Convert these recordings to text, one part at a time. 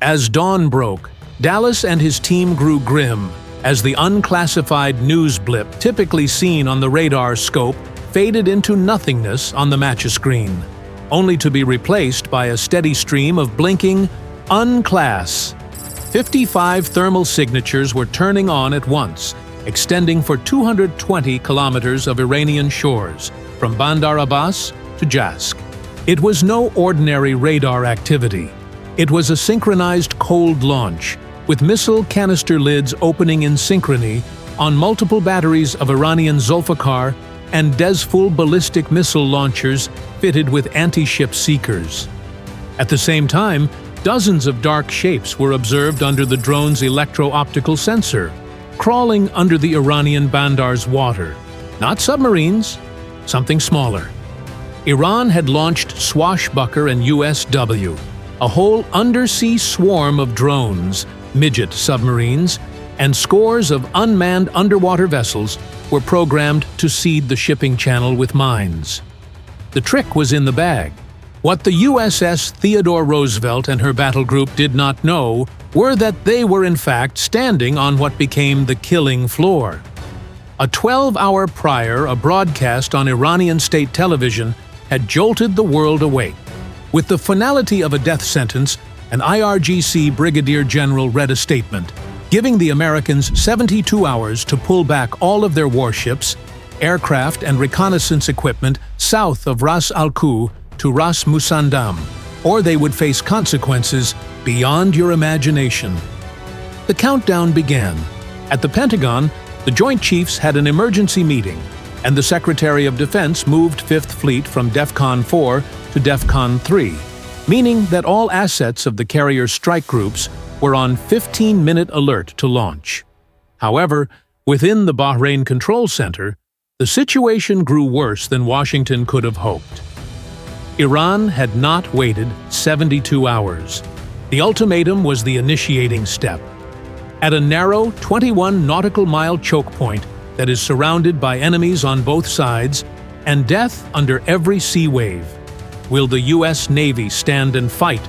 As dawn broke, Dallas and his team grew grim as the unclassified news blip typically seen on the radar scope faded into nothingness on the match screen, only to be replaced by a steady stream of blinking unclass. 55 thermal signatures were turning on at once, extending for 220 kilometers of Iranian shores, from Bandar Abbas to Jask. It was no ordinary radar activity. It was a synchronized cold launch, with missile canister lids opening in synchrony on multiple batteries of Iranian Zulfikar and DEFCON ballistic missile launchers fitted with anti-ship seekers. At the same time, dozens of dark shapes were observed under the drone's electro-optical sensor, crawling under the Iranian Bandar's water. Not submarines, something smaller. Iran had launched Swashbuckler and USW, a whole undersea swarm of drones, midget submarines, and scores of unmanned underwater vessels were programmed to seed the shipping channel with mines. The trick was in the bag. What the USS Theodore Roosevelt and her battle group did not know were that they were in fact standing on what became the killing floor. A 12-hour prior, a broadcast on Iranian state television had jolted the world awake. With the finality of a death sentence, an IRGC brigadier general read a statement, giving the Americans 72 hours to pull back all of their warships, aircraft and reconnaissance equipment south of Ras Al-Khu to Ras Musandam, or they would face consequences beyond your imagination. The countdown began. At the Pentagon, the Joint Chiefs had an emergency meeting, and the Secretary of Defense moved Fifth Fleet from DEFCON 4 to DEFCON 3, meaning that all assets of the carrier strike groups were on 15-minute alert to launch. However, within the Bahrain Control Center, the situation grew worse than Washington could have hoped. Iran had not waited 72 hours. The ultimatum was the initiating step. At a narrow 21 nautical mile choke point that is surrounded by enemies on both sides and death under every sea wave, will the U.S. Navy stand and fight?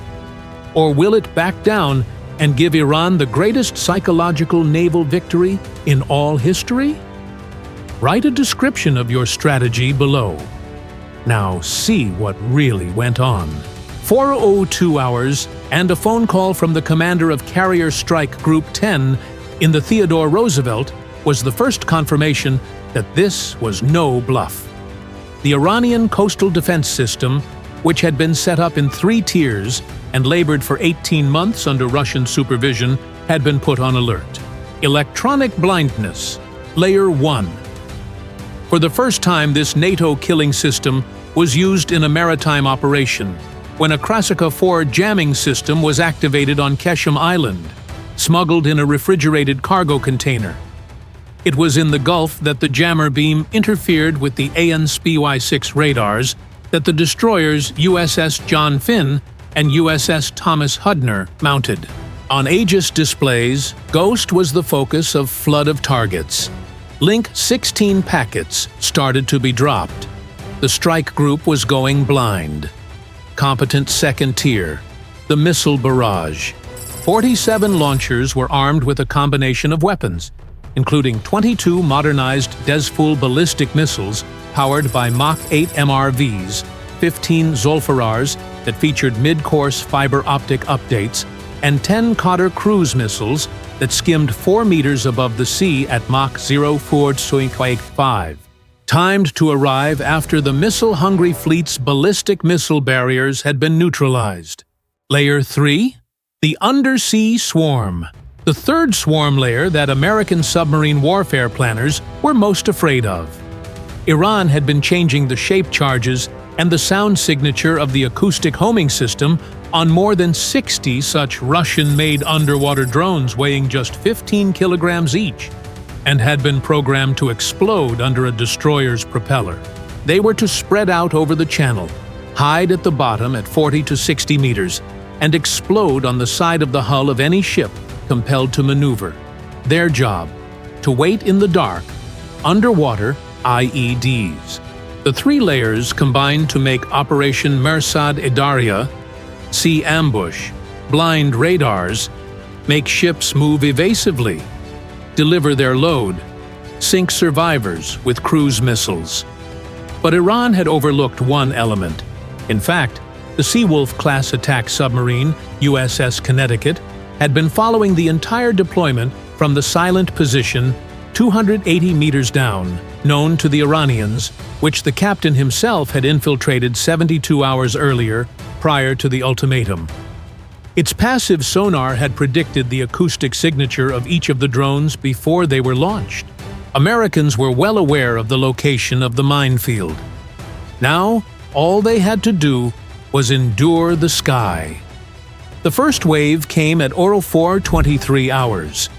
Or will it back down and give Iran the greatest psychological naval victory in all history? Write a description of your strategy below. Now see what really went on. 4:02 hours and a phone call from the commander of Carrier Strike Group 10 in the Theodore Roosevelt was the first confirmation that this was no bluff. The Iranian coastal defense system, which had been set up in 3 tiers and labored for 18 months under Russian supervision, had been put on alert. Electronic blindness, Layer 1. For the first time, this NATO killing system was used in a maritime operation, when a Krasika 4 jamming system was activated on Keshem Island, smuggled in a refrigerated cargo container. It was in the Gulf that the jammer beam interfered with the AN/SPY-6 radars that the destroyers USS John Finn and USS Thomas Hudner mounted. On Aegis displays, Ghost was the focus of flood of targets. Link 16 packets started to be dropped. The strike group was going blind. Competent second tier, the missile barrage. 47 launchers were armed with a combination of weapons, including 22 modernized DEFCON ballistic missiles powered by Mach 8 MRVs, 15 Zulfikars that featured mid-course fiber optic updates, and 10 Qatar cruise missiles that skimmed 4 meters above the sea at Mach 0.425, timed to arrive after the missile-hungry fleet's ballistic missile barriers had been neutralized. Layer 3? The Undersea Swarm. The third swarm layer that American submarine warfare planners were most afraid of. Iran had been changing the shape charges and the sound signature of the acoustic homing system on more than 60 such Russian-made underwater drones weighing just 15 kilograms each, and had been programmed to explode under a destroyer's propeller. They were to spread out over the channel, hide at the bottom at 40 to 60 meters, and explode on the side of the hull of any ship compelled to maneuver. Their job: to wait in the dark, underwater IEDs. The 3 layers combined to make Operation Mersad Edaria, Sea Ambush, blind radars, make ships move evasively, deliver their load, sink survivors with cruise missiles. But Iran had overlooked one element. In fact, the Seawolf-class attack submarine, USS Connecticut, had been following the entire deployment from the silent position 280 meters down, known to the Iranians, which the captain himself had infiltrated 72 hours earlier, prior to the ultimatum. Its passive sonar had predicted the acoustic signature of each of the drones before they were launched. Americans were well aware of the location of the minefield. Now, all they had to do was endure the sky. The first wave came at 04:23 hours.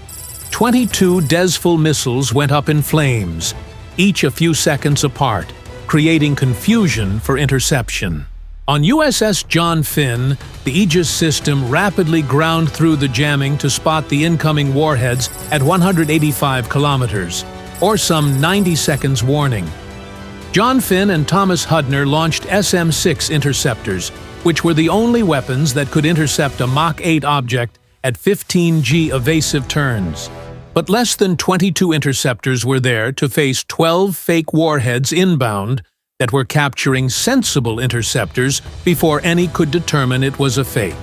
22 DEFCON missiles went up in flames, each a few seconds apart, creating confusion for interception. On USS John Finn, the Aegis system rapidly ground through the jamming to spot the incoming warheads at 185 kilometers, or some 90 seconds warning. John Finn and Thomas Hudner launched SM-6 interceptors, which were the only weapons that could intercept a Mach 8 object at 15 G evasive turns. But less than 22 interceptors were there to face 12 fake warheads inbound that were capturing sensible interceptors before any could determine it was a fake.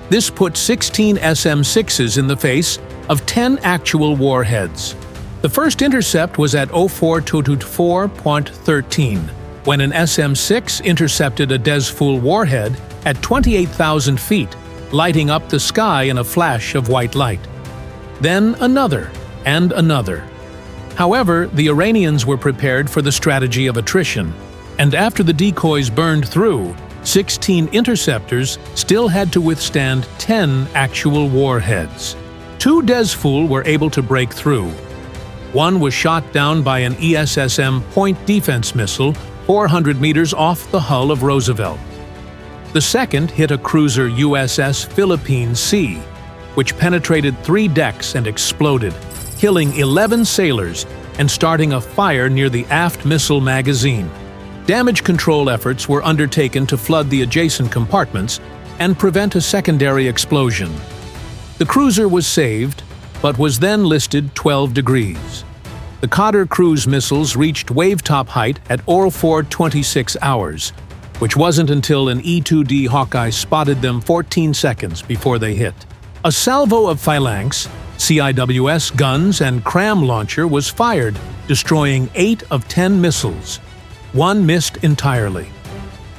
This put 16 SM-6s in the face of 10 actual warheads. The first intercept was at 04:24.13, when an SM-6 intercepted a DEFCON warhead at 28,000 feet, lighting up the sky in a flash of white light. Then another, and another. However, the Iranians were prepared for the strategy of attrition, and after the decoys burned through, 16 interceptors still had to withstand 10 actual warheads. 2 DEFCON were able to break through. One was shot down by an ESSM point defense missile 400 meters off the hull of Roosevelt. The second hit a cruiser USS Philippine Sea, which penetrated 3 decks and exploded, killing 11 sailors and starting a fire near the aft missile magazine. Damage control efforts were undertaken to flood the adjacent compartments and prevent a secondary explosion. The cruiser was saved, but was then listed 12 degrees. The Qadr cruise missiles reached wave-top height at 04:26 hours, which wasn't until an E-2D Hawkeye spotted them 14 seconds before they hit. A salvo of Phalanx, CIWS guns and Cram launcher was fired, destroying 8 of 10 missiles. One missed entirely.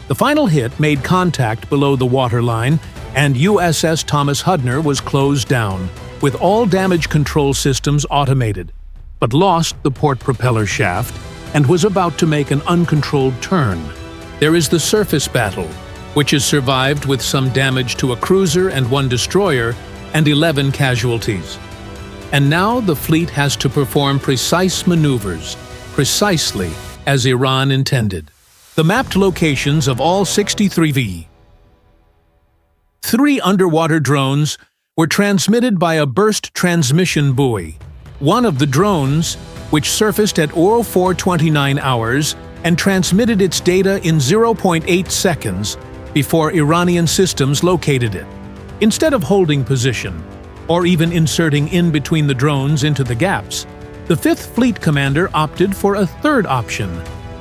The final hit made contact below the waterline, and USS Thomas Hudner was closed down, with all damage control systems automated, but lost the port propeller shaft and was about to make an uncontrolled turn. There is the surface battle, which is survived with some damage to a cruiser and 1 destroyer and 11 casualties. And now the fleet has to perform precise maneuvers, precisely as Iran intended. The mapped locations of all 63 3 underwater drones were transmitted by a burst transmission buoy. One of the drones, which surfaced at 04:29 hours and transmitted its data in 0.8 seconds before Iranian systems located it. Instead of holding position, or even inserting in between the drones into the gaps, the 5th Fleet Commander opted for a third option,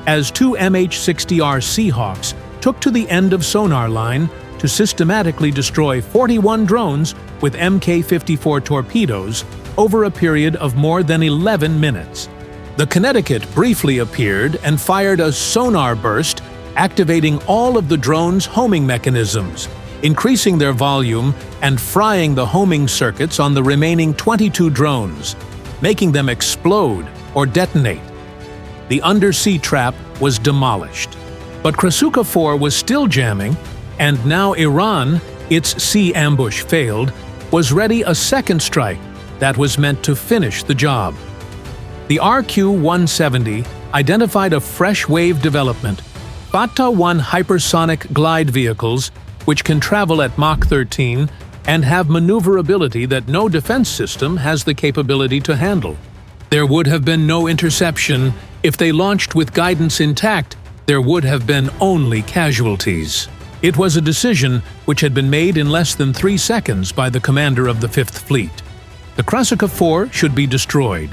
as 2 MH-60R Seahawks took to the end of sonar line to systematically destroy 41 drones with Mk-54 torpedoes over a period of more than 11 minutes. The Connecticut briefly appeared and fired a sonar burst, activating all of the drone's homing mechanisms, increasing their volume and frying the homing circuits on the remaining 22 drones, making them explode or detonate. The undersea trap was demolished. But Krasuka 4 was still jamming, and now Iran, its sea ambush failed, was ready a second strike that was meant to finish the job. The RQ-170 identified a fresh wave development, Fatah-1 hypersonic glide vehicles, which can travel at Mach 13 and have maneuverability that no defense system has the capability to handle. There would have been no interception. If they launched with guidance intact, there would have been only casualties. It was a decision which had been made in less than 3 seconds by the commander of the Fifth Fleet. The Krasukha 4 should be destroyed.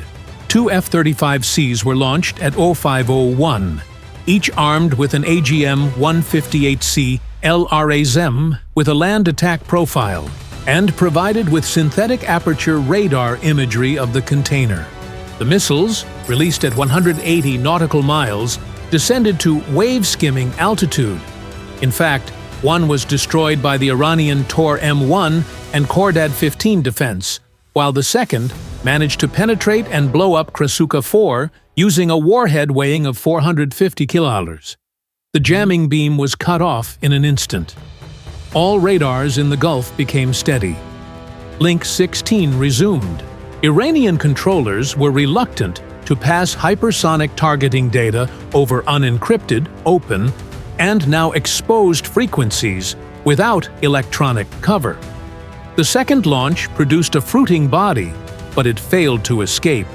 2 F-35Cs were launched at 0501, each armed with an AGM-158C LRASM with a land attack profile, and provided with synthetic aperture radar imagery of the container. The missiles, released at 180 nautical miles, descended to wave-skimming altitude. In fact, one was destroyed by the Iranian Tor M1 and Khordad 15 defense, while the second managed to penetrate and blow up Krasukha 4 using a warhead weighing of 450 kilograms. The jamming beam was cut off in an instant. All radars in the Gulf became steady. Link 16 resumed. Iranian controllers were reluctant to pass hypersonic targeting data over unencrypted, open, and now exposed frequencies without electronic cover. The second launch produced a fruiting body, but it failed to escape.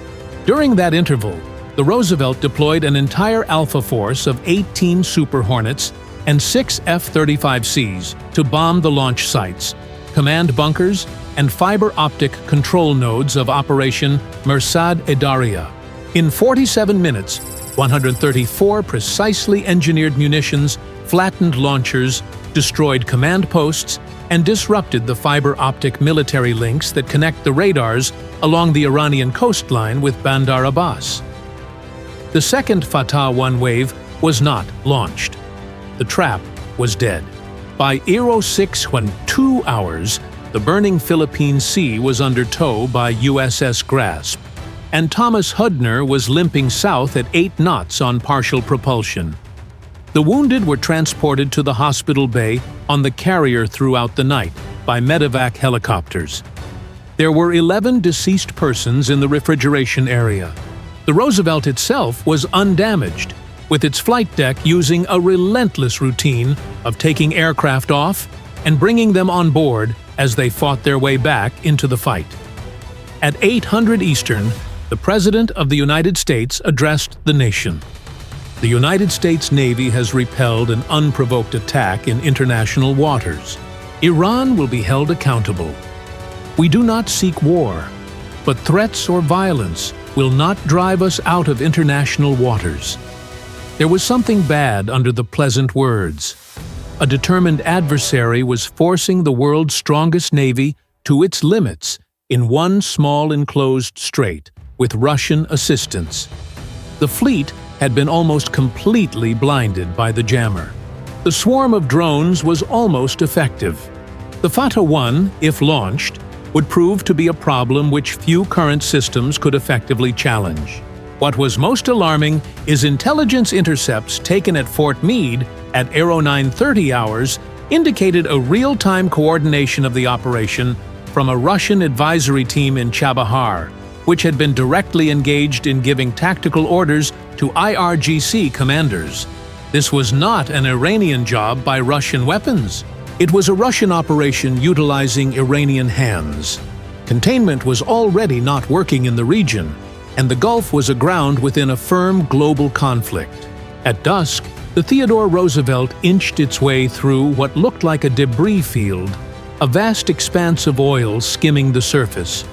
During that interval, the Roosevelt deployed an entire Alpha force of 18 Super Hornets and 6 F-35Cs to bomb the launch sites, command bunkers, and fiber optic control nodes of Operation Mersad-e-Daria. In 47 minutes, 134 precisely engineered munitions flattened launchers, destroyed command posts, and disrupted the fiber optic military links that connect the radars along the Iranian coastline with Bandar Abbas. The second Fatah 1 wave was not launched. The trap was dead. By 06:02 hours, the burning Philippine Sea was under tow by USS Grasp, and Thomas Hudner was limping south at 8 knots on partial propulsion. The wounded were transported to the hospital bay on the carrier throughout the night by medevac helicopters. There were 11 deceased persons in the refrigeration area. The Roosevelt itself was undamaged, with its flight deck using a relentless routine of taking aircraft off and bringing them on board as they fought their way back into the fight. At 800 Eastern, the President of the United States addressed the nation. The United States Navy has repelled an unprovoked attack in international waters. Iran will be held accountable. We do not seek war, but threats or violence will not drive us out of international waters. There was something bad under the pleasant words. A determined adversary was forcing the world's strongest navy to its limits in one small enclosed strait with Russian assistance. The fleet had been almost completely blinded by the jammer. The swarm of drones was almost effective. The Fatah 1, if launched, would prove to be a problem which few current systems could effectively challenge. What was most alarming is intelligence intercepts taken at Fort Meade at 0930 hours indicated a real-time coordination of the operation from a Russian advisory team in Chabahar, which had been directly engaged in giving tactical orders to IRGC commanders. This was not an Iranian job by Russian weapons. It was a Russian operation utilizing Iranian hands. Containment was already not working in the region, and the Gulf was aground within a firm global conflict. At dusk, the Theodore Roosevelt inched its way through what looked like a debris field, a vast expanse of oil skimming the surface,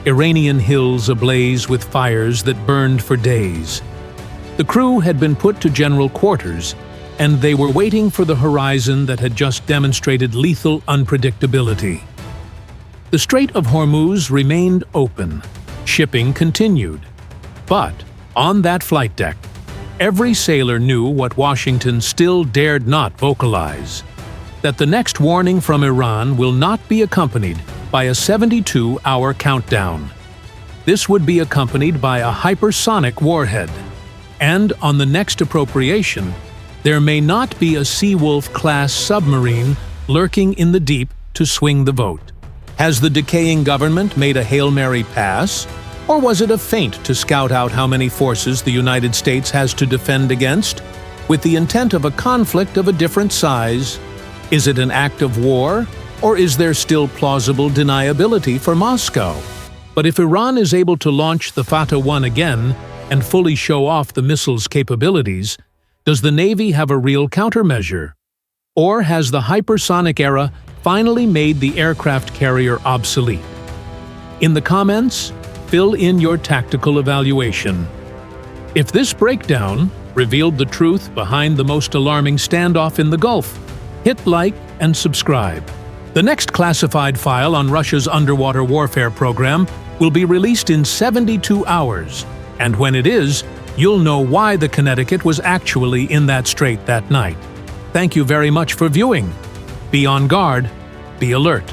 Iranian hills ablaze with fires that burned for days. The crew had been put to general quarters, and they were waiting for the horizon that had just demonstrated lethal unpredictability. The Strait of Hormuz remained open. Shipping continued. But on that flight deck, every sailor knew what Washington still dared not vocalize: that the next warning from Iran will not be accompanied by a 72-hour countdown. This would be accompanied by a hypersonic warhead. And on the next appropriation, there may not be a Seawolf-class submarine lurking in the deep to swing the vote. Has the decaying government made a Hail Mary pass? Or was it a feint to scout out how many forces the United States has to defend against, with the intent of a conflict of a different size? Is it an act of war, or is there still plausible deniability for Moscow? But if Iran is able to launch the Fatah 1 again and fully show off the missile's capabilities, does the Navy have a real countermeasure? Or has the hypersonic era finally made the aircraft carrier obsolete? In the comments, fill in your tactical evaluation. If this breakdown revealed the truth behind the most alarming standoff in the Gulf, hit like and subscribe. The next classified file on Russia's underwater warfare program will be released in 72 hours, and when it is, you'll know why the Connecticut was actually in that strait that night. Thank you very much for viewing. Be on guard, be alert.